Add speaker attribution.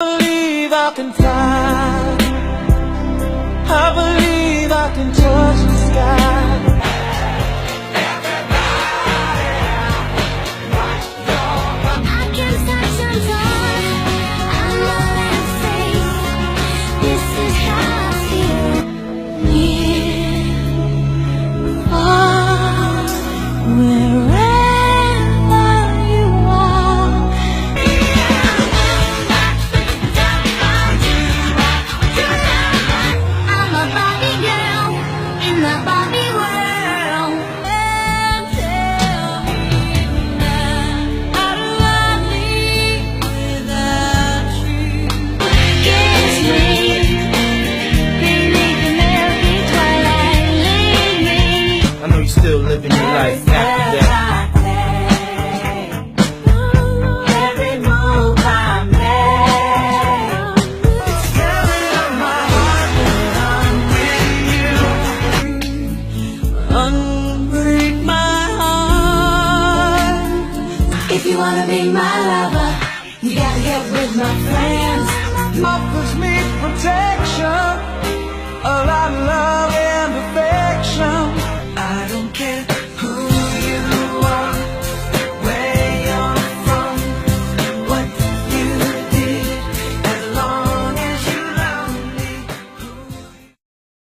Speaker 1: believe I can fly. I believe I can touch the sky. I know you're still living your life after that. Every move I make, it's tearing up my heart when I'm with you. Unbreak my heart. If you wanna be my lover, you gotta get with my friends. Offers me protection, a lot of love.